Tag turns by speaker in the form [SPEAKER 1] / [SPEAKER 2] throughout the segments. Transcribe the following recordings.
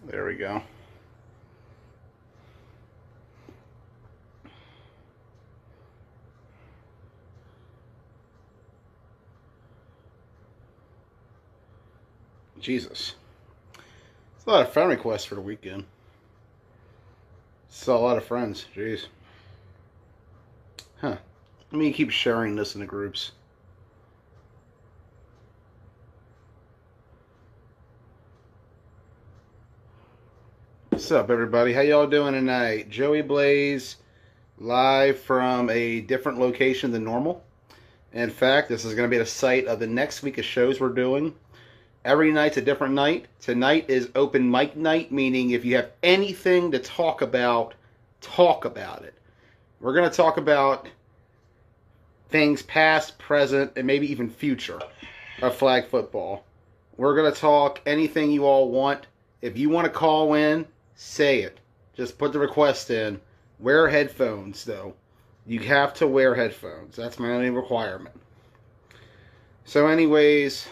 [SPEAKER 1] There we go. Jesus. It's a lot of friend requests for the weekend. Saw a lot of friends. Jeez. Huh. Let me keep sharing this in the groups. What's up, everybody? How y'all doing tonight? Joey Blaze, live from a different location than normal. In fact, this is going to be the site of the next week of shows we're doing. Every night's a different night. Tonight is open mic night, meaning if you have anything to talk about it. We're going to talk about things past, present, and maybe even future of flag football. We're going to talk anything you all want. If you want to call in, say it. Just put the request in. Wear headphones, though. You have to wear headphones. That's my only requirement. So anyways,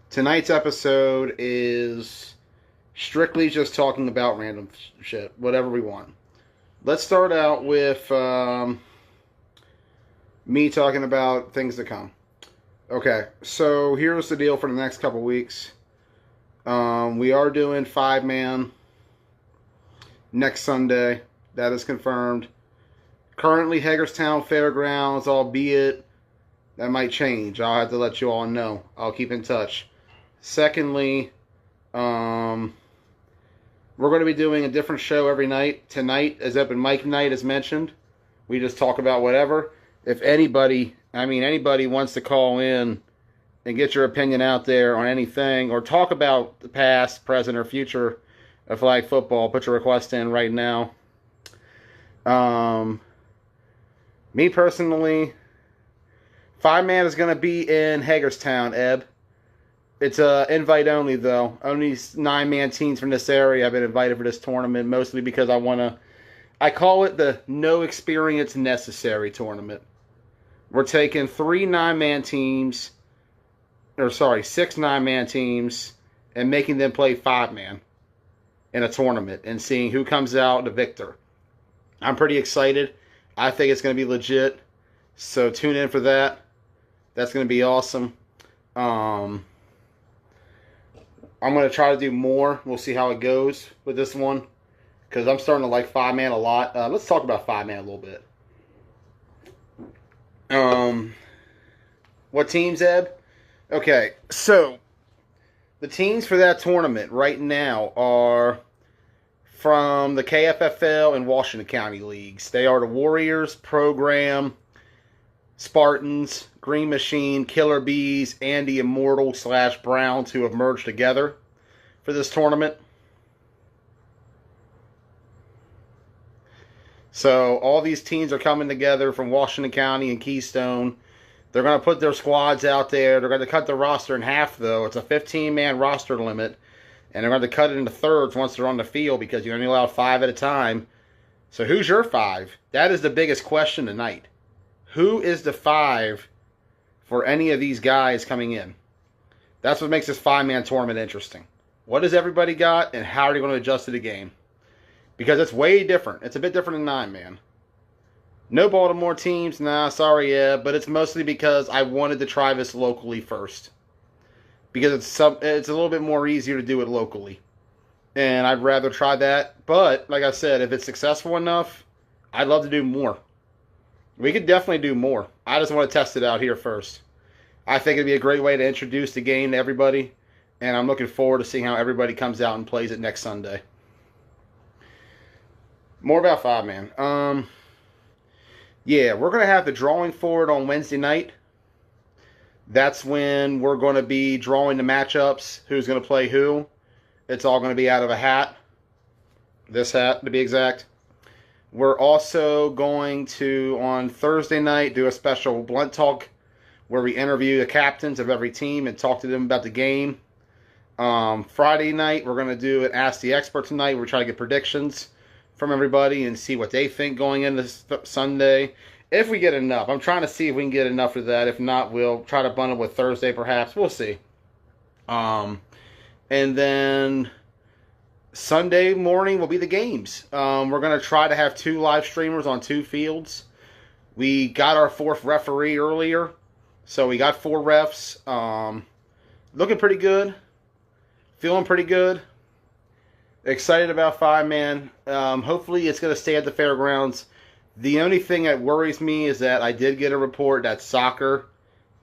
[SPEAKER 1] tonight's episode is strictly just talking about random shit, whatever we want. Let's start out with me talking about things to come. Okay, so here's the deal for the next couple weeks. We are doing 5-man next Sunday. That is confirmed. Currently Hagerstown Fairgrounds, albeit that might change. I'll have to let you all know. I'll keep in touch. Secondly, we're going to be doing a different show every night. Tonight is open mic night, as mentioned. We just talk about whatever. If anybody wants to call in and get your opinion out there on anything, or talk about the past, present, or future of flag football, put your request in right now. Me personally, 5-man is going to be in Hagerstown, Eb. It's invite only, though. Only 9-man teams from this area have been invited for this tournament, mostly because I call it the no experience necessary tournament. We're taking 6 9-man teams, and making them play 5-man in a tournament and seeing who comes out the victor. I'm pretty excited. I think it's going to be legit. So tune in for that. That's going to be awesome. I'm going to try to do more. We'll see how it goes with this one, because I'm starting to like 5-man a lot. Let's talk about 5-man a little bit. What teams, Eb? Okay, so the teams for that tournament right now are from the KFFL and Washington County leagues. They are the Warriors, Program, Spartans, Green Machine, Killer Bees, and the Immortal / Browns, who have merged together for this tournament. So all these teams are coming together from Washington County and Keystone. They're going to put their squads out there. They're going to cut the roster in half, though. It's a 15-man roster limit. And they're going to cut it into thirds once they're on the field, because you're only allowed 5 at a time. So who's your 5? That is the biggest question tonight. Who is the 5 for any of these guys coming in? That's what makes this 5-man tournament interesting. What does everybody got, and how are they going to adjust to the game? Because it's way different. It's a bit different than 9-man. No Baltimore teams? Nah, sorry, yeah. But it's mostly because I wanted to try this locally first. Because it's a little bit more easier to do it locally. And I'd rather try that. But, like I said, if it's successful enough, I'd love to do more. We could definitely do more. I just want to test it out here first. I think it'd be a great way to introduce the game to everybody. And I'm looking forward to seeing how everybody comes out and plays it next Sunday. More about 5-man. Yeah, we're going to have the drawing for it on Wednesday night. That's when we're going to be drawing the matchups, who's going to play who. It's all going to be out of a hat. This hat, to be exact. We're also going to, on Thursday night, do a special blunt talk where we interview the captains of every team and talk to them about the game. Friday night, we're going to do an Ask the Expert tonight. We're trying to get predictions from everybody and see what they think going into Sunday. If we get enough. I'm trying to see if we can get enough of that. If not, we'll try to bundle with Thursday perhaps. We'll see. Um, and then Sunday morning will be the games. We're going to try to have 2 live streamers on 2 fields. We got our 4th referee earlier. So we got 4 refs. Looking pretty good. Feeling pretty good. Excited about 5-man. Hopefully it's going to stay at the fairgrounds. The only thing that worries me is that I did get a report that soccer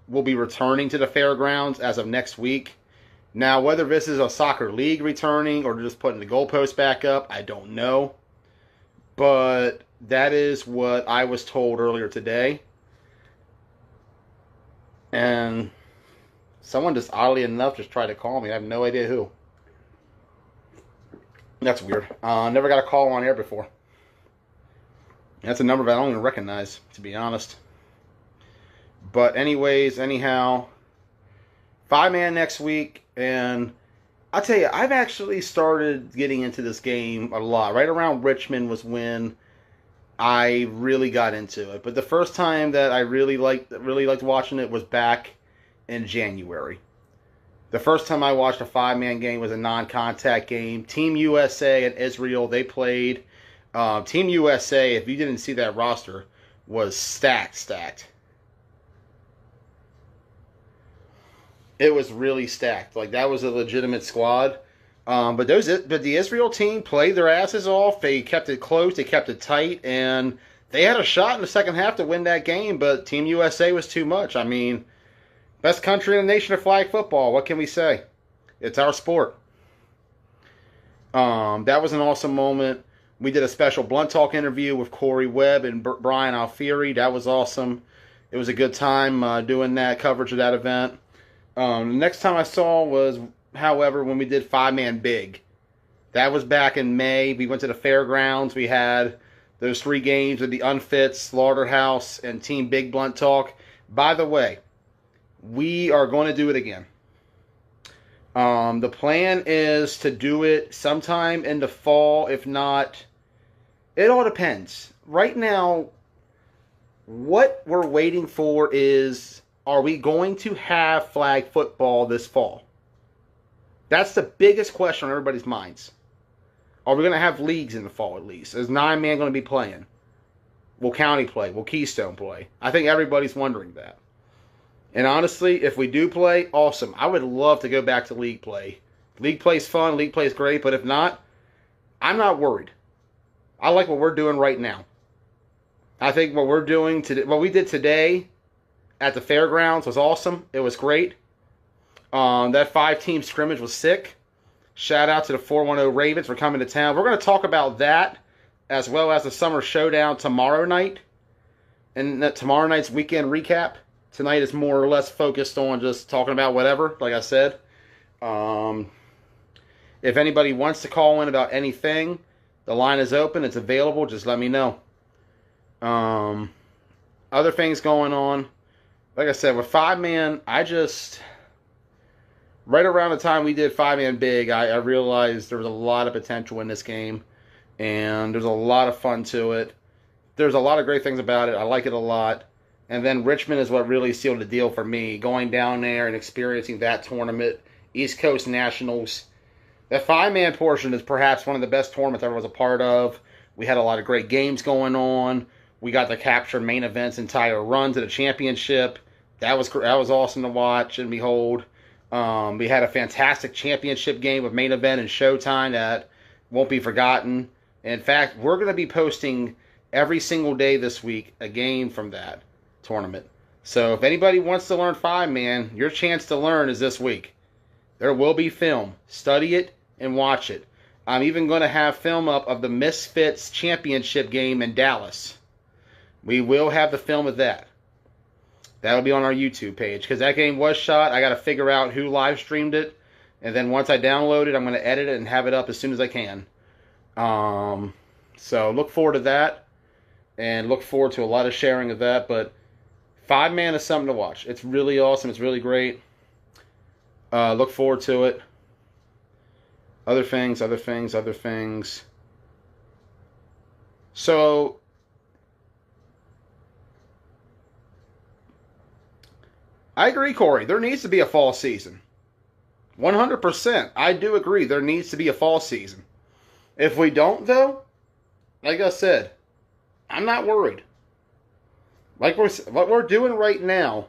[SPEAKER 1] will be returning to the fairgrounds as of next week. Now, whether this is a soccer league returning or just putting the goalpost back up, I don't know. But that is what I was told earlier today. And someone just oddly enough just tried to call me. I have no idea who. That's weird. Never got a call on air before. That's a number that I don't even recognize, to be honest. But anyways, anyhow, 5-man next week. And I'll tell you, I've actually started getting into this game a lot. Right around Richmond was when I really got into it. But the first time that I really liked watching it was back in January. The first time I watched a 5-man game was a non-contact game. Team USA and Israel, they played. Team USA, if you didn't see that roster, was stacked. It was really stacked. Like, that was a legitimate squad. But the Israel team played their asses off. They kept it close. They kept it tight. And they had a shot in the second half to win that game. But Team USA was too much. I mean, best country in the nation of flag football. What can we say? It's our sport. That was an awesome moment. We did a special Blunt Talk interview with Corey Webb and Brian Alfieri. That was awesome. It was a good time doing that coverage of that event. The next time I saw was, however, when we did 5-man big. That was back in May. We went to the fairgrounds. We had those 3 games with the Unfit, Slaughterhouse, and Team Big Blunt Talk. By the way, we are going to do it again. The plan is to do it sometime in the fall. If not, it all depends. Right now, what we're waiting for is, are we going to have flag football this fall? That's the biggest question on everybody's minds. Are we going to have leagues in the fall at least? Is 9-man going to be playing? Will County play? Will Keystone play? I think everybody's wondering that. And honestly, if we do play, awesome. I would love to go back to league play. League play's fun. League play's great. But if not, I'm not worried. I like what we're doing right now. I think what we're doing today, what we did today at the fairgrounds was awesome. It was great. That 5-team scrimmage was sick. Shout out to the 410 Ravens for coming to town. We're going to talk about that as well as the Summer Showdown tomorrow night. And tomorrow night's weekend recap. Tonight is more or less focused on just talking about whatever, like I said. If anybody wants to call in about anything, the line is open. It's available. Just let me know. Other things going on. Like I said, with 5-man, right around the time we did 5-man big, I realized there was a lot of potential in this game. And there's a lot of fun to it. There's a lot of great things about it. I like it a lot. And then Richmond is what really sealed the deal for me. Going down there and experiencing that tournament. East Coast Nationals. That 5-man portion is perhaps one of the best tournaments I ever was a part of. We had a lot of great games going on. We got to capture main event's entire run to the championship. That was awesome to watch and behold. We had a fantastic championship game with main event and Showtime that won't be forgotten. In fact, we're going to be posting every single day this week a game from that tournament. So if anybody wants to learn 5-man, your chance to learn is this week. There will be film. Study it and watch it. I'm even going to have film up of the Misfits championship game in Dallas. We will have the film of that. That'll be on our YouTube page because that game was shot. I got to figure out who live streamed it. And then once I download it, I'm going to edit it and have it up as soon as I can. So look forward to that. And look forward to a lot of sharing of that. But 5-man is something to watch. It's really awesome. It's really great. Look forward to it. Other things. So, I agree, Corey. There needs to be a fall season. 100%. I do agree. There needs to be a fall season. If we don't, though, like I said, I'm not worried. Like what we're doing right now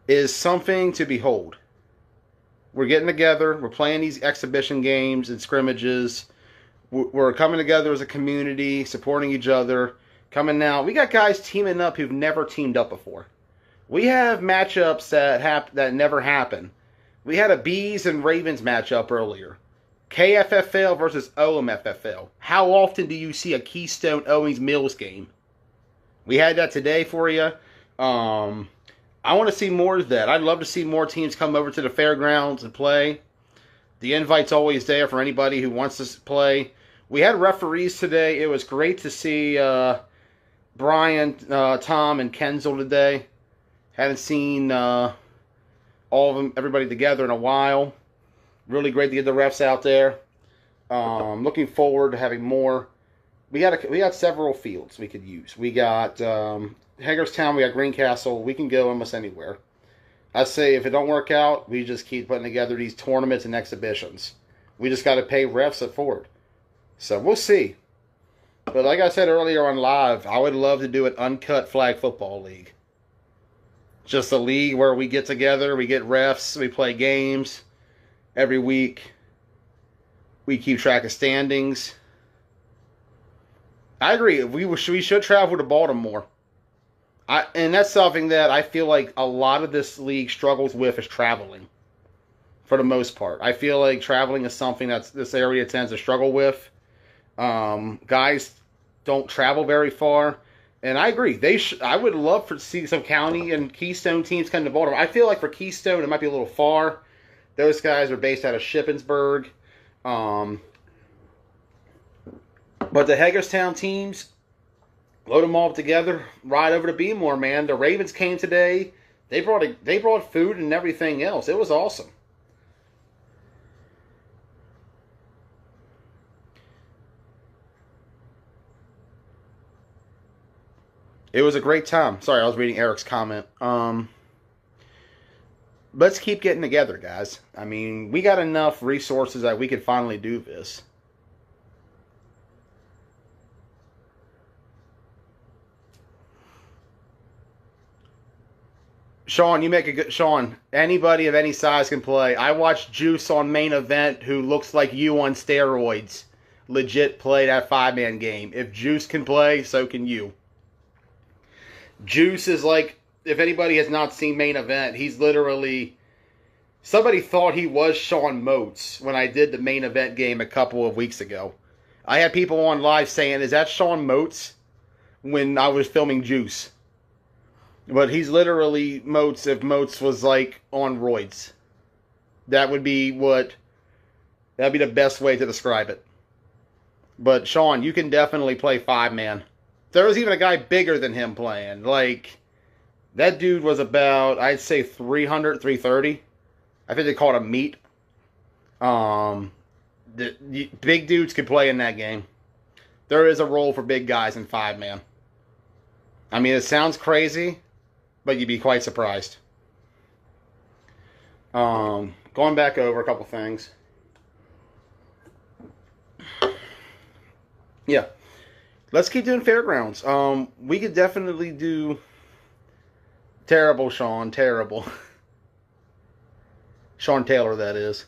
[SPEAKER 1] is something to behold. We're getting together. We're playing these exhibition games and scrimmages. We're coming together as a community, supporting each other. Coming now, we got guys teaming up who've never teamed up before. We have matchups that never happen. We had a Bees and Ravens matchup earlier. KFFL versus OMFFL. How often do you see a Keystone Owings Mills game? We had that today for you. I want to see more of that. I'd love to see more teams come over to the fairgrounds and play. The invite's always there for anybody who wants to play. We had referees today. It was great to see Brian, Tom, and Kenzel today. Haven't seen all of them, everybody together in a while. Really great to get the refs out there. Looking forward to having more. We got several fields we could use. We got Hagerstown, we got Greencastle. We can go almost anywhere. I say if it don't work out, we just keep putting together these tournaments and exhibitions. We just got to pay refs at Ford. So we'll see. But like I said earlier on live, I would love to do an uncut flag football league. Just a league where we get together, we get refs, we play games every week. We keep track of standings. I agree. We should travel to Baltimore. And that's something that I feel like a lot of this league struggles with is traveling. For the most part. I feel like traveling is something that this area tends to struggle with. Guys don't travel very far. And I agree. I would love to see some county and Keystone teams come to Baltimore. I feel like for Keystone, it might be a little far. Those guys are based out of Shippensburg. But the Hagerstown teams, load them all together, ride over to Beemore, man. The Ravens came today. They brought food and everything else. It was awesome. It was a great time. Sorry, I was reading Eric's comment. Let's keep getting together, guys. I mean, we got enough resources that we could finally do this. Sean, you make a good... Sean, anybody of any size can play. I watched Juice on Main Event, who looks like you on steroids, legit play that 5-man game. If Juice can play, so can you. Juice is like, if anybody has not seen Main Event, he's literally... Somebody thought he was Sean Moats when I did the Main Event game a couple of weeks ago. I had people on live saying, is that Sean Moats? When I was filming Juice. But he's literally Moats if Moats was like on roids. That'd be the best way to describe it. But Sean, you can definitely play 5-man. There was even a guy bigger than him playing. Like, that dude was about, I'd say 300, 330. I think they called him meat. The big dudes can play in that game. There is a role for big guys in 5-man. I mean, it sounds crazy, but you'd be quite surprised. Going back over a couple things. Yeah. Let's keep doing fairgrounds. We could definitely do... Terrible, Sean. Terrible. Sean Taylor, that is.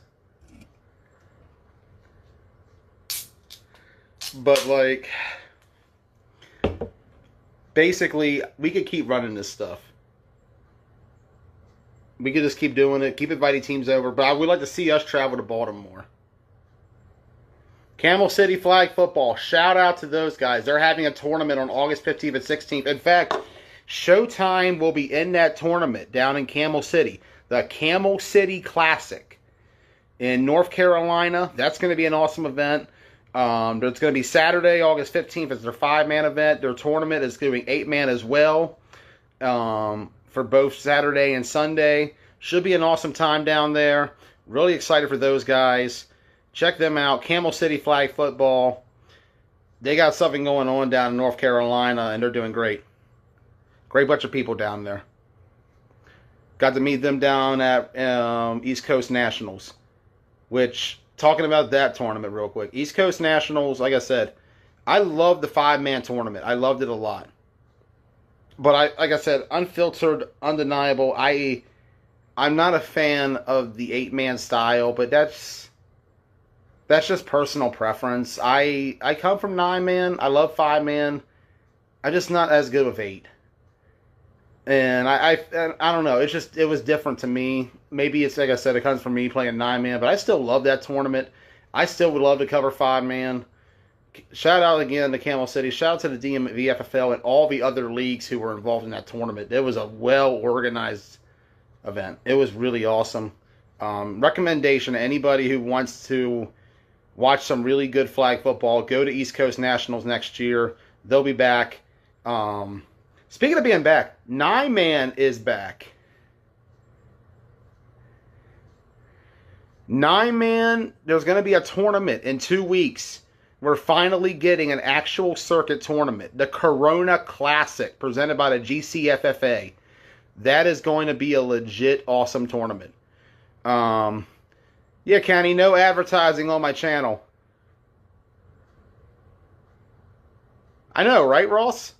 [SPEAKER 1] But, like... Basically, we could keep running this stuff. We could just keep doing it. Keep inviting teams over. But I would like to see us travel to Baltimore. Camel City Flag Football. Shout out to those guys. They're having a tournament on August 15th and 16th. In fact, Showtime will be in that tournament down in Camel City. The Camel City Classic in North Carolina. That's going to be an awesome event. It's going to be Saturday, August 15th. It's their 5-man event. Their tournament is doing 8-man as well for both Saturday and Sunday. Should be an awesome time down there. Really excited for those guys. Check them out. Camel City Flag Football. They got something going on down in North Carolina, and they're doing great. Great bunch of people down there. Got to meet them down at East Coast Nationals. Which, talking about that tournament real quick. East Coast Nationals, like I said, I love the 5-man tournament. I loved it a lot. But like I said, unfiltered, undeniable. I'm not a fan of the 8-man style, but that's just personal preference. I come from 9-man. I love 5-man. I'm just not as good with 8. And I don't know. It was different to me. Maybe it's like I said, it comes from me playing 9-man, but I still love that tournament. I still would love to cover 5-man. Shout out again to Camel City. Shout out to the DMVFFL and all the other leagues who were involved in that tournament. It was a well organized event. It was really awesome. Recommendation to anybody who wants to watch some really good flag football, go to East Coast Nationals next year. They'll be back. Speaking of being back, 9-man is back. 9-man, there's going to be a tournament in 2 weeks. We're finally getting an actual circuit tournament. The Corona Classic, presented by the GCFFA. That is going to be a legit awesome tournament. Yeah, Kenny, no advertising on my channel. I know, right, Ross?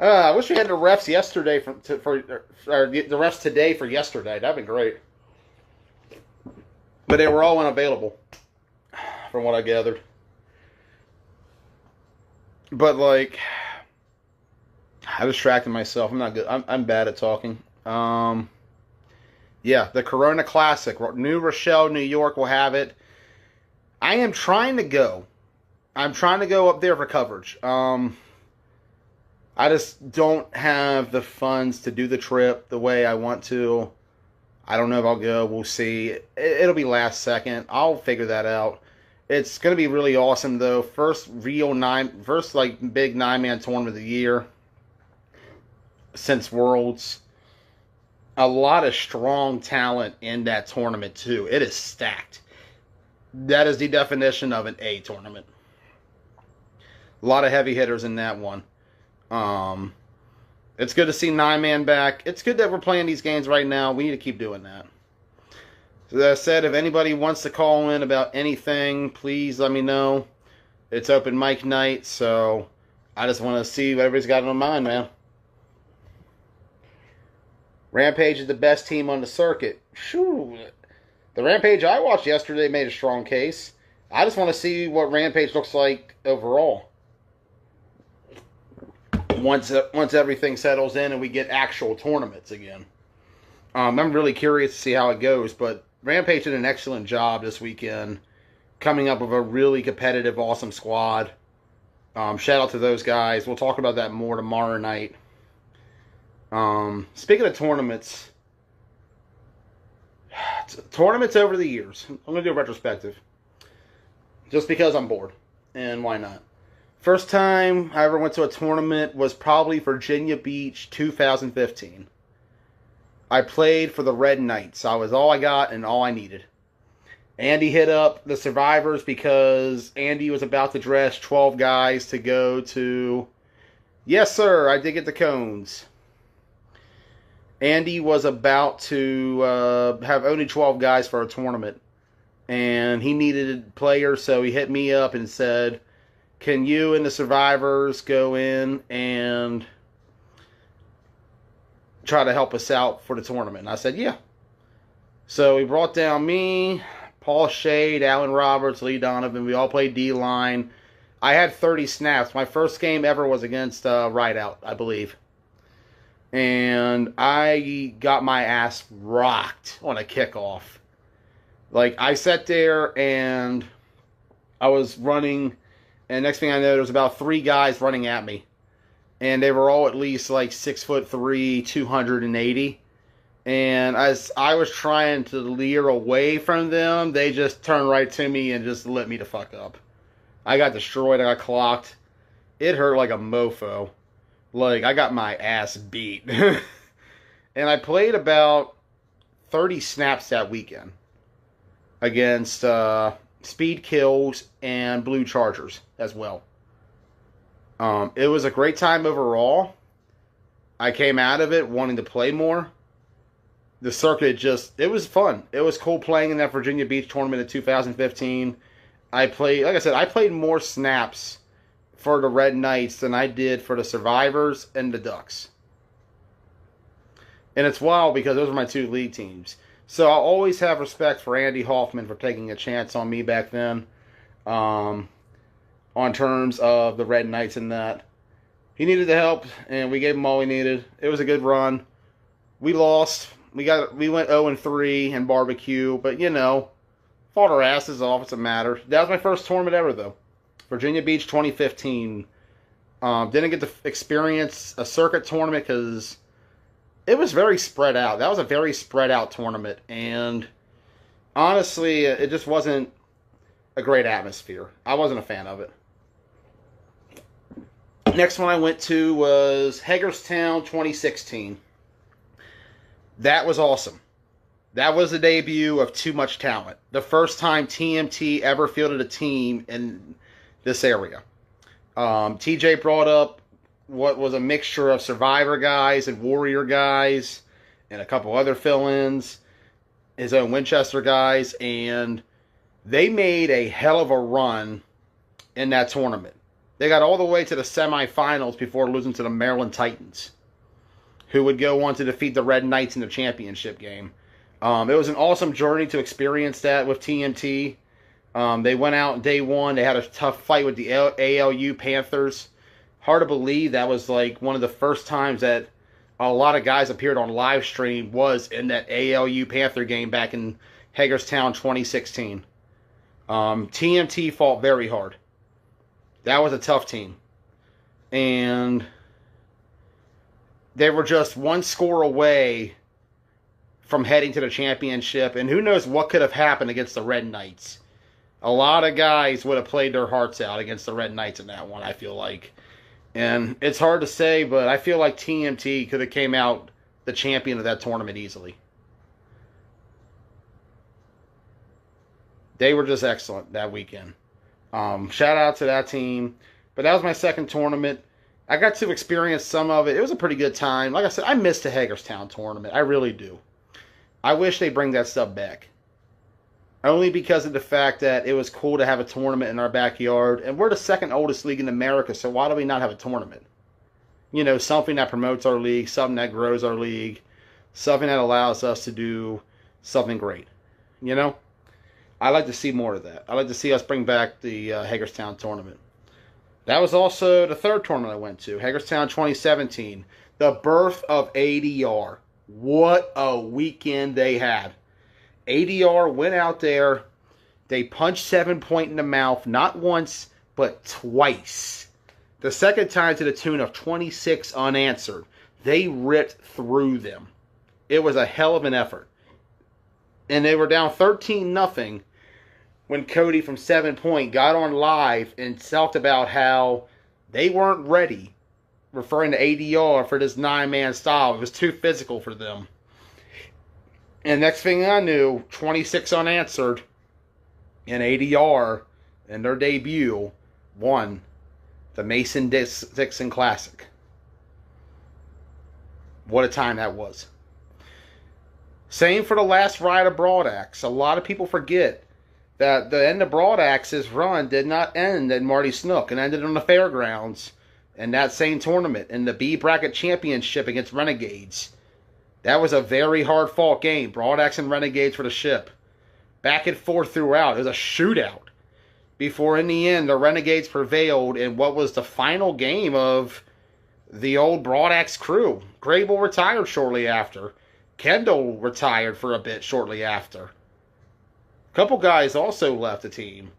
[SPEAKER 1] I wish we had the refs yesterday or the refs today for yesterday. That'd be great. But they were all unavailable, from what I gathered. But like, I distracted myself. I'm not good. I'm bad at talking. Yeah, the Corona Classic, New Rochelle, New York will have it. I am trying to go. I'm trying to go up there for coverage. I just don't have the funds to do the trip the way I want to. I don't know if I'll go. We'll see. It'll be last second. I'll figure that out. It's going to be really awesome, though. First big 9-man tournament of the year since Worlds. A lot of strong talent in that tournament, too. It is stacked. That is the definition of an A tournament. A lot of heavy hitters in that one. It's good to see 9-man back. It's good that we're playing these games right now. We need to keep doing that. So as I said, if anybody wants to call in about anything, please let me know. It's open mic night, so I just want to see what everybody's got on mind, man. Rampage is the best team on the circuit. Shoo. The Rampage I watched yesterday made a strong case. I just want to see what Rampage looks like overall. Once everything settles in and we get actual tournaments again. I'm really curious to see how it goes, but Rampage did an excellent job this weekend, coming up with a really competitive, awesome squad. Shout out to those guys. We'll talk about that more tomorrow night. Speaking of tournaments over the years, I'm going to do a retrospective. Just because I'm bored, and why not? First time I ever went to a tournament was probably Virginia Beach 2015. I played for the Red Knights. I was all I got and all I needed. Andy hit up the survivors because Andy was about to dress 12 guys to go to... Yes, sir, I did get the cones. Andy was about to have only 12 guys for a tournament. And he needed players, so he hit me up and said... Can you and the survivors go in and try to help us out for the tournament? And I said, yeah. So he brought down me, Paul Shade, Alan Roberts, Lee Donovan. We all played D-line. I had 30 snaps. My first game ever was against Rideout, I believe. And I got my ass rocked on a kickoff. Like, I sat there and I was running... And next thing I know, there was about 3 guys running at me. And they were all at least like 6'3", 280. And as I was trying to leer away from them, they just turned right to me and just lit me the fuck up. I got destroyed. I got clocked. It hurt like a mofo. Like, I got my ass beat. And I played about 30 snaps that weekend against... Speed Kills and Blue Chargers as well. It was a great time overall. I came out of it wanting to play more. The circuit just, it was fun. It was cool playing in that Virginia Beach tournament in 2015. I played, like I said, I played more snaps for the Red Knights than I did for the Survivors and the Ducks. And it's wild because those were my two league teams. So I always have respect for Andy Hoffman for taking a chance on me back then, on terms of the Red Knights and that. He needed the help, and we gave him all he needed. It was a good run. We lost. We went 0-3 in barbecue, but fought our asses off. It doesn't matter. That was my first tournament ever, though. Virginia Beach 2015. Didn't get to experience a circuit tournament because it was very spread out. That was a very spread out tournament, and honestly, it just wasn't a great atmosphere. I wasn't a fan of it. Next one I went to was Hagerstown 2016. That was awesome. That was the debut of Too Much Talent. The first time TMT ever fielded a team in this area. TJ brought up what was a mixture of Survivor guys and Warrior guys and a couple other fill-ins, his own Winchester guys, and they made a hell of a run in that tournament. They got all the way to the semifinals before losing to the Maryland Titans, who would go on to defeat the Red Knights in the championship game. It was an awesome journey to experience that with TMT. They went out day one. They had a tough fight with the ALU Panthers. Hard to believe that was like one of the first times that a lot of guys appeared on live stream was in that ALU Panther game back in Hagerstown 2016. TMT fought very hard. That was a tough team. And they were just one score away from heading to the championship. And who knows what could have happened against the Red Knights. A lot of guys would have played their hearts out against the Red Knights in that one, I feel like. And it's hard to say, but I feel like TMT could have came out the champion of that tournament easily. They were just excellent that weekend. Shout out to that team. But that was my second tournament. I got to experience some of it. It was a pretty good time. Like I said, I missed the Hagerstown tournament. I really do. I wish they bring that stuff back. Only because of the fact that it was cool to have a tournament in our backyard. And we're the second oldest league in America, so why do we not have a tournament? Something that promotes our league, something that grows our league, something that allows us to do something great. I like to see more of that. I like to see us bring back the Hagerstown tournament. That was also the third tournament I went to, Hagerstown 2017. The birth of ADR. What a weekend they had. ADR went out there. They punched 7 Point in the mouth, not once, but twice. The second time to the tune of 26 unanswered. They ripped through them. It was a hell of an effort. And they were down 13-0 when Cody from 7 Point got on live and talked about how they weren't ready, referring to ADR, for this 9-man style. It was too physical for them. And next thing I knew, 26 unanswered, and ADR, in their debut, won the Mason-Dixon Classic. What a time that was. Same for the last ride of Broadaxe. A lot of people forget that the end of Broadaxe's run did not end at Marty Snook. It ended on the fairgrounds in that same tournament in the B Bracket Championship against Renegades. That was a very hard-fought game. Broadaxe and Renegades for the ship. Back and forth throughout. It was a shootout. Before, in the end, the Renegades prevailed in what was the final game of the old Broadaxe crew. Grable retired shortly after. Kendall retired for a bit shortly after. A couple guys also left the team.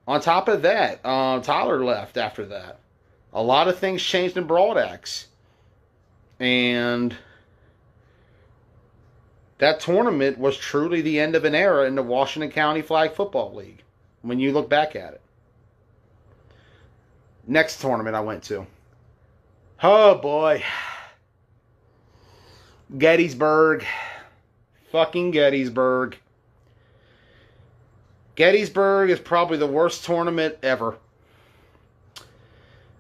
[SPEAKER 1] On top of that, Tyler left after that. A lot of things changed in Broadaxe. And that tournament was truly the end of an era in the Washington County Flag Football League, when you look back at it. Next tournament I went to. Oh, boy. Gettysburg. Fucking Gettysburg. Gettysburg is probably the worst tournament ever.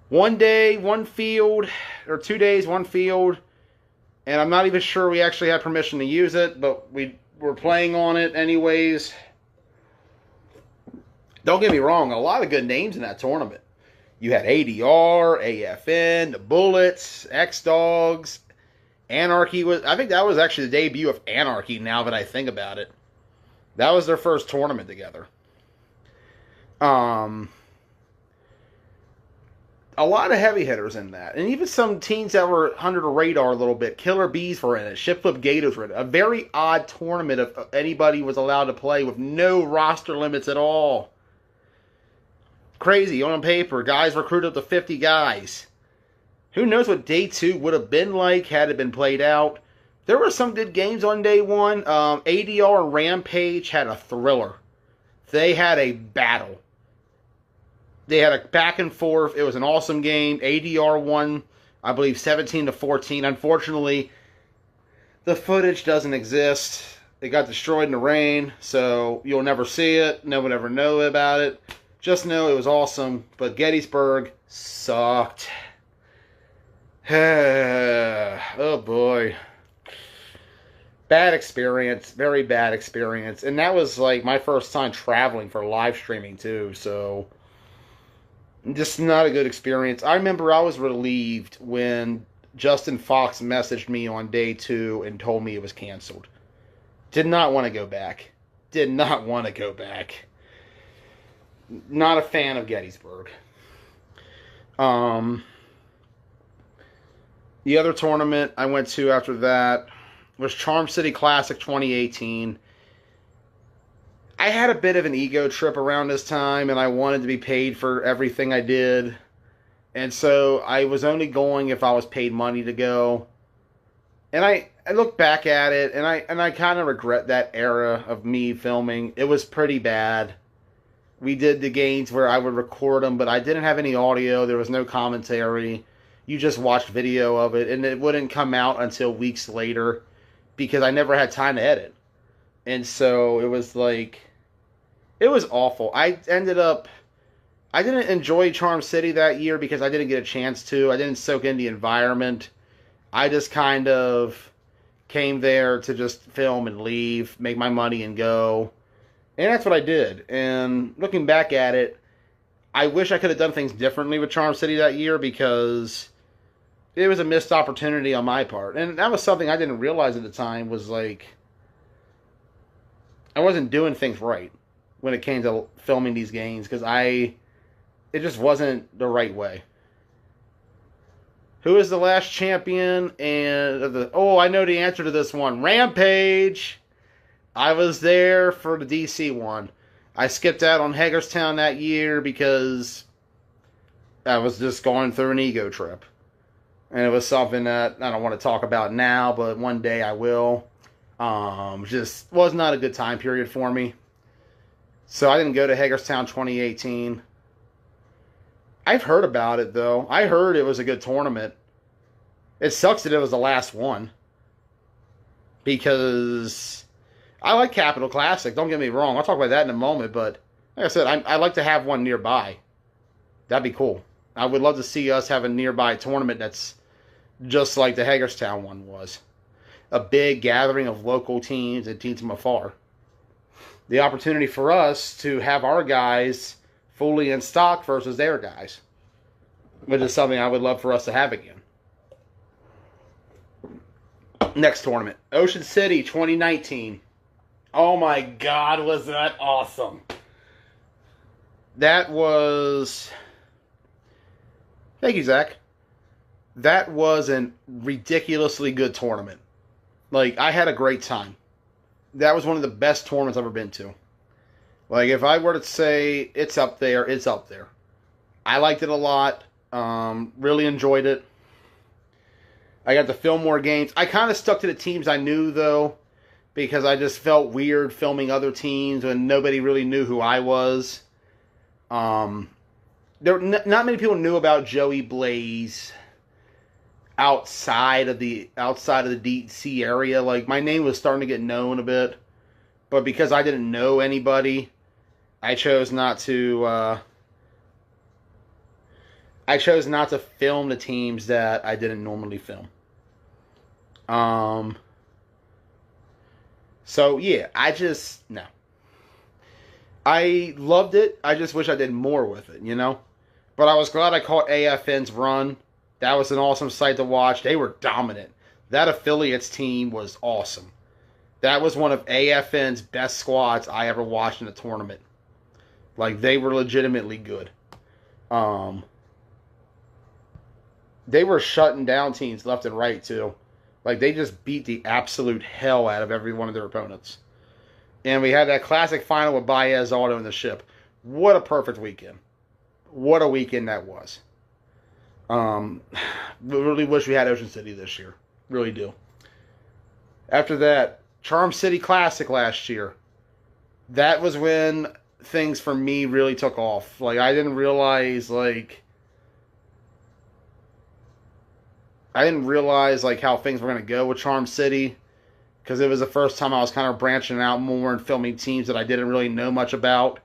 [SPEAKER 1] 1 day, one field, or 2 days, one field. And I'm not even sure we actually had permission to use it, but we were playing on it anyways. Don't get me wrong, a lot of good names in that tournament. You had ADR, AFN, the Bullets, X-Dogs, Anarchy was. I think that was actually the debut of Anarchy. Now that I think about it, that was their first tournament together. A lot of heavy hitters in that, and even some teams that were under the radar a little bit. Killer Bees were in it. Ship Flip Gators were in it. A very odd tournament if anybody was allowed to play with no roster limits at all. Crazy on paper. Guys recruited up to 50 guys. Who knows what day 2 would have been like had it been played out. There were some good games on day 1. ADR and Rampage had a thriller. They had a battle. They had a back and forth. It was an awesome game. ADR won, I believe, 17-14. Unfortunately, the footage doesn't exist. It got destroyed in the rain, so you'll never see it. No one ever know about it. Just know it was awesome, but Gettysburg sucked. Oh boy. Bad experience. Very bad experience. And that was like my first time traveling for live streaming too, so just not a good experience. I remember I was relieved when Justin Fox messaged me on day 2 and told me it was canceled. Did not want to go back. Did not want to go back. Not a fan of Gettysburg. The other tournament I went to after that was Charm City Classic 2018. I had a bit of an ego trip around this time, and I wanted to be paid for everything I did. And so I was only going if I was paid money to go. And I look back at it, and I kind of regret that era of me filming. It was pretty bad. We did the games where I would record them, but I didn't have any audio. There was no commentary. You just watched video of it, and it wouldn't come out until weeks later because I never had time to edit. And so it was like, it was awful. I didn't enjoy Charm City that year because I didn't get a chance to. I didn't soak in the environment. I just kind of came there to just film and leave, make my money and go. And that's what I did. And looking back at it, I wish I could have done things differently with Charm City that year because it was a missed opportunity on my part. And that was something I didn't realize at the time was like, I wasn't doing things right when it came to filming these games because it just wasn't the right way. Who is the last champion? I know the answer to this one. Rampage! I was there for the DC one. I skipped out on Hagerstown that year because I was just going through an ego trip. And it was something that I don't want to talk about now, but one day I will. Just was not a good time period for me. So I didn't go to Hagerstown 2018. I've heard about it, though. I heard it was a good tournament. It sucks that it was the last one. Because I like Capital Classic, don't get me wrong. I'll talk about that in a moment, but like I said, I like to have one nearby. That'd be cool. I would love to see us have a nearby tournament that's just like the Hagerstown one was. A big gathering of local teams and teams from afar. The opportunity for us to have our guys fully in stock versus their guys. Which is something I would love for us to have again. Next tournament. Ocean City 2019. Oh my God, was that awesome. That was... Thank you, Zach. That was a ridiculously good tournament. Like, I had a great time. That was one of the best tournaments I've ever been to. Like, if I were to say it's up there, it's up there. I liked it a lot. Really enjoyed it. I got to film more games. I kind of stuck to the teams I knew, though, because I just felt weird filming other teams when nobody really knew who I was. Not many people knew about Joey Blaze outside of the DC area. Like, my name was starting to get known a bit, but because I didn't know anybody, I chose not to film the teams that I didn't normally film. Um, so yeah, no. I loved it. I just wish I did more with it, you know? But I was glad I caught AFN's run. That was an awesome sight to watch. They were dominant. That affiliates team was awesome. That was one of AFN's best squads I ever watched in a tournament. Like, they were legitimately good. They were shutting down teams left and right, too. Like, they just beat the absolute hell out of every one of their opponents. And we had that classic final with Baez Auto in the ship. What a perfect weekend. What a weekend that was. Really wish we had Ocean City this year. Really do. After that, Charm City Classic last year. That was when things for me really took off. Like, I didn't realize how things were going to go with Charm City, because it was the first time I was kind of branching out more and filming teams that I didn't really know much about.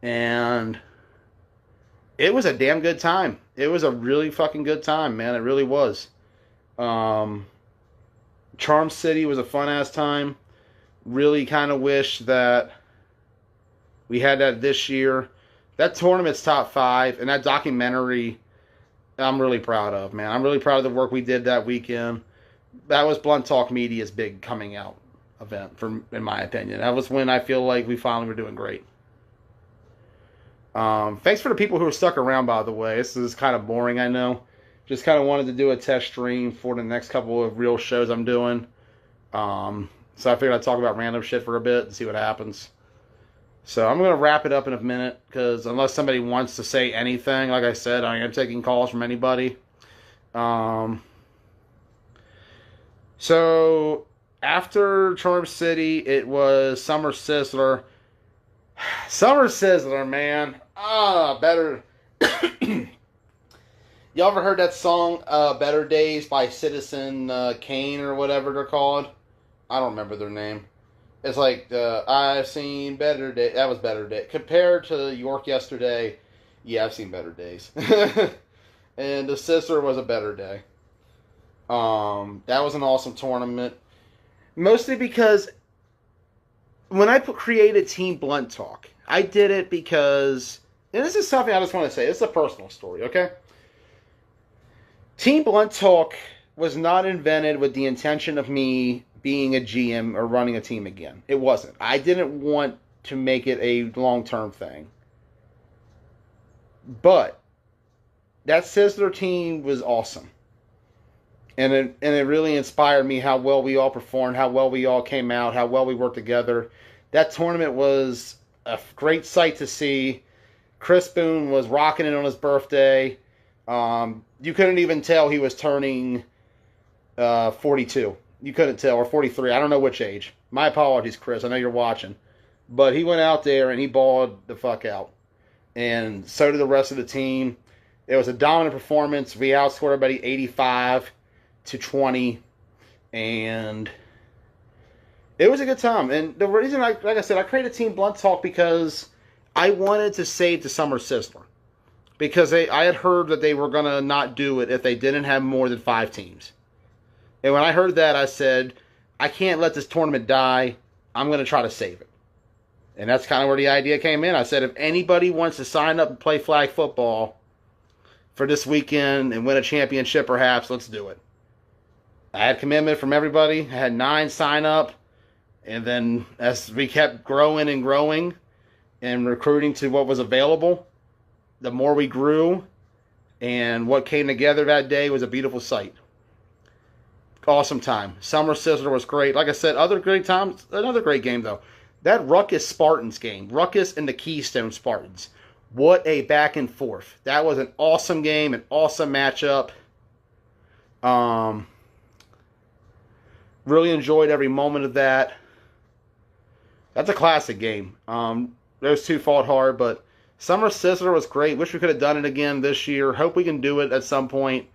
[SPEAKER 1] And it was a damn good time. It was a really fucking good time, man. It really was. Charm City was a fun-ass time. Really kind of wish that we had that this year. That tournament's top 5, and that documentary I'm really proud of, man. I'm really proud of the work we did that weekend. That was Blunt Talk Media's big coming out event, in my opinion. That was when I feel like we finally were doing great. Thanks for the people who are stuck around, by the way. This is kind of boring, I know. Just kind of wanted to do a test stream for the next couple of real shows I'm doing. So I figured I'd talk about random shit for a bit and see what happens. So I'm going to wrap it up in a minute, because unless somebody wants to say anything, like I said, I am taking calls from anybody. So after Charm City, it was Summer Sizzler. Summer Sizzler, man. Better. Y'all ever heard that song, Better Days by Citizen Kane or whatever they're called? I don't remember their name. It's like, I've seen better days. That was Better Day. Compared to York yesterday, yeah, I've seen better days. And the Sister was a better day. That was an awesome tournament. Mostly because when I created Team Blunt Talk, I did it because, and this is something I just want to say, this is a personal story, okay? Team Blunt Talk was not invented with the intention of me being a GM or running a team again. It wasn't. I didn't want to make it a long-term thing. But that Sizzler team was awesome. And it really inspired me how well we all performed, how well we all came out, how well we worked together. That tournament was a great sight to see. Chris Boone was rocking it on his birthday. You couldn't even tell he was turning 42. You couldn't tell, or 43. I don't know which age. My apologies, Chris. I know you're watching. But he went out there and he balled the fuck out. And so did the rest of the team. It was a dominant performance. We outscored everybody 85-20. And it was a good time. And the reason, like I said, I created Team Blunt Talk because I wanted to save the Summer Sizzler. Because I had heard that they were going to not do it if they didn't have more than 5 teams. And when I heard that, I said, I can't let this tournament die. I'm going to try to save it. And that's kind of where the idea came in. I said, if anybody wants to sign up and play flag football for this weekend and win a championship perhaps, let's do it. I had commitment from everybody. I had 9 sign up. And then as we kept growing and growing and recruiting to what was available, the more we grew, and what came together that day was a beautiful sight. Awesome time. Summer Sizzler was great. Like I said, other great times. Another great game, though. That Ruckus Spartans game. Ruckus and the Keystone Spartans. What a back and forth. That was an awesome game, an awesome matchup. Really enjoyed every moment of that. That's a classic game. Those two fought hard, but Summer Sizzler was great. Wish we could have done it again this year. Hope we can do it at some point.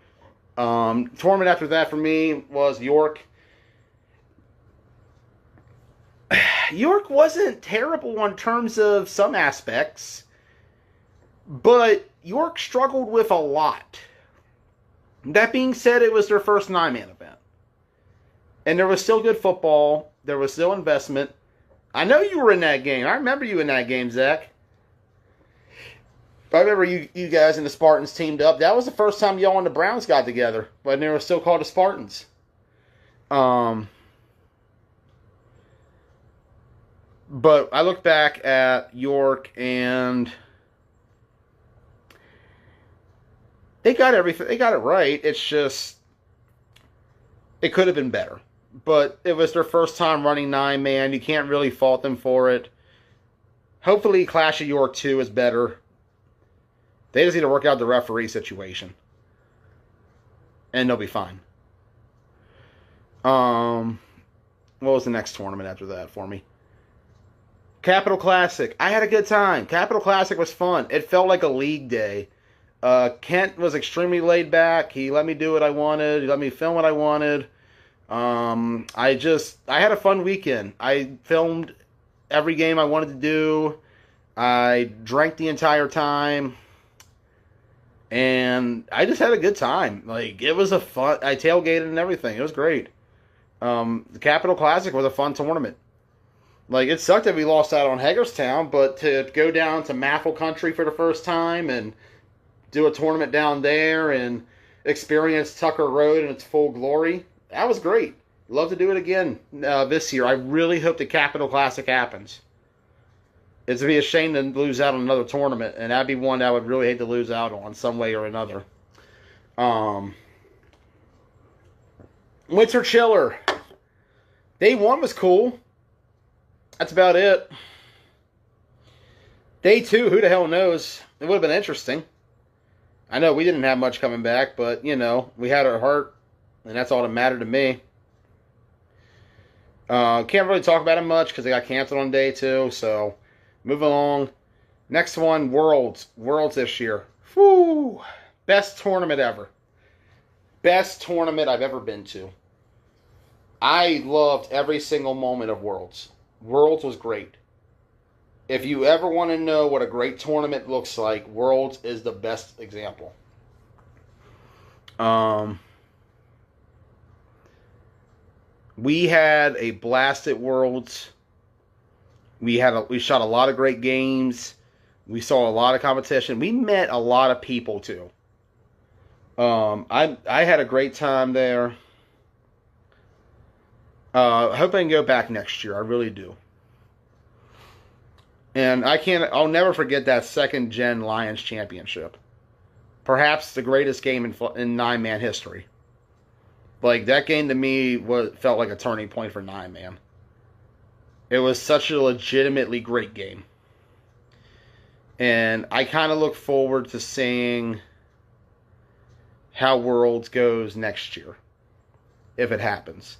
[SPEAKER 1] Tournament after that for me was York. York wasn't terrible in terms of some aspects, but York struggled with a lot. That being said, it was their first 9-man event. And there was still good football. There was still investment. I know you were in that game. I remember you in that game, Zach. I remember you guys and the Spartans teamed up. That was the first time y'all and the Browns got together. But they were still called the Spartans. But I look back at York and they got everything. They got it right. It's just it could have been better. But it was their first time running 9-man. You can't really fault them for it. Hopefully Clash of York 2 is better. They just need to work out the referee situation. And they'll be fine. What was the next tournament after that for me? Capital Classic. I had a good time. Capital Classic was fun. It felt like a league day. Kent was extremely laid back. He let me do what I wanted. He let me film what I wanted. I had a fun weekend. I filmed every game I wanted to do. I drank the entire time. And I just had a good time. Like, it was a fun... I tailgated and everything. It was great. The Capital Classic was a fun tournament. Like, it sucked that we lost out on Hagerstown, but to go down to Maffle Country for the first time and do a tournament down there and experience Tucker Road in its full glory, that was great. Love to do it again this year. I really hope the Capital Classic happens. It's going to be a shame to lose out on another tournament, and that'd be one that I would really hate to lose out on some way or another. Winter Chiller. Day 1 was cool. That's about it. Day 2, who the hell knows? It would have been interesting. I know we didn't have much coming back, but, you know, we had our heart, and that's all that mattered to me. Can't really talk about it much because they got canceled on day 2, so... Moving along. Next one, Worlds. Worlds this year. Whew. Best tournament ever. Best tournament I've ever been to. I loved every single moment of Worlds. Worlds was great. If you ever want to know what a great tournament looks like, Worlds is the best example. We had a blast at Worlds. We shot a lot of great games. We saw a lot of competition. We met a lot of people too. I had a great time there. I hope I can go back next year. I really do. And I'll never forget that second gen Lions Championship. Perhaps the greatest game in 9-man history. Like, that game to me felt like a turning point for 9-man. It was such a legitimately great game. And I kind of look forward to seeing how Worlds goes next year. If it happens.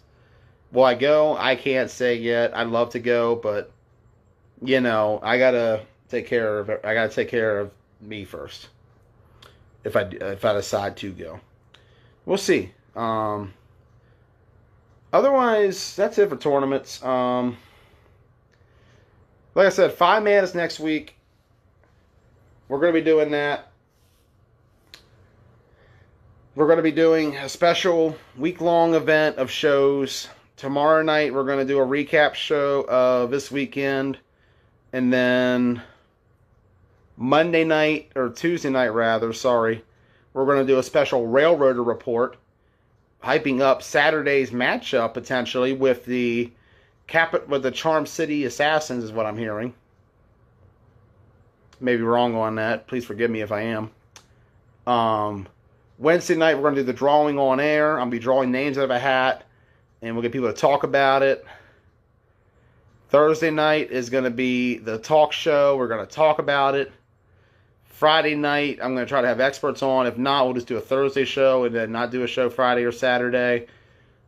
[SPEAKER 1] Will I go? I can't say yet. I'd love to go, but, you know, I gotta take care of it. I gotta take care of me first. If I decide to go. We'll see. Otherwise, that's it for tournaments. Like I said, 5-man is next week. We're going to be doing that. We're going to be doing a special week-long event of shows. Tomorrow night, we're going to do a recap show of this weekend. And then Monday night, or Tuesday night rather, sorry, we're going to do a special Railroader report, hyping up Saturday's matchup, potentially, with the Charm City Assassins is what I'm hearing. Maybe wrong on that. Please forgive me if I am. Wednesday night, we're going to do the drawing on air. I'll be drawing names out of a hat, and we'll get people to talk about it. Thursday night is going to be the talk show. We're going to talk about it. Friday night, I'm going to try to have experts on. If not, we'll just do a Thursday show and then not do a show Friday or Saturday.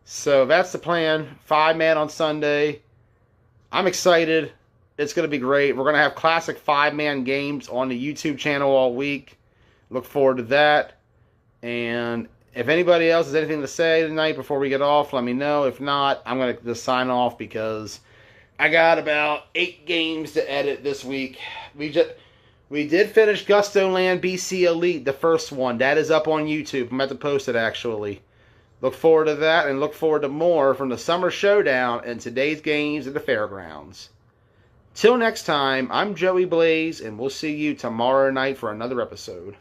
[SPEAKER 1] So that's the plan. 5-man on Sunday. I'm excited. It's going to be great. We're going to have classic 5-man games on the YouTube channel all week. Look forward to that. And if anybody else has anything to say tonight before we get off, let me know. If not, I'm going to just sign off because I got about 8 games to edit this week. We did finish Gusto Land BC Elite, the first one. That is up on YouTube. I'm about to post it, actually. Look forward to that, and look forward to more from the Summer Showdown and today's games at the fairgrounds. Till next time, I'm Joey Blaze, and we'll see you tomorrow night for another episode.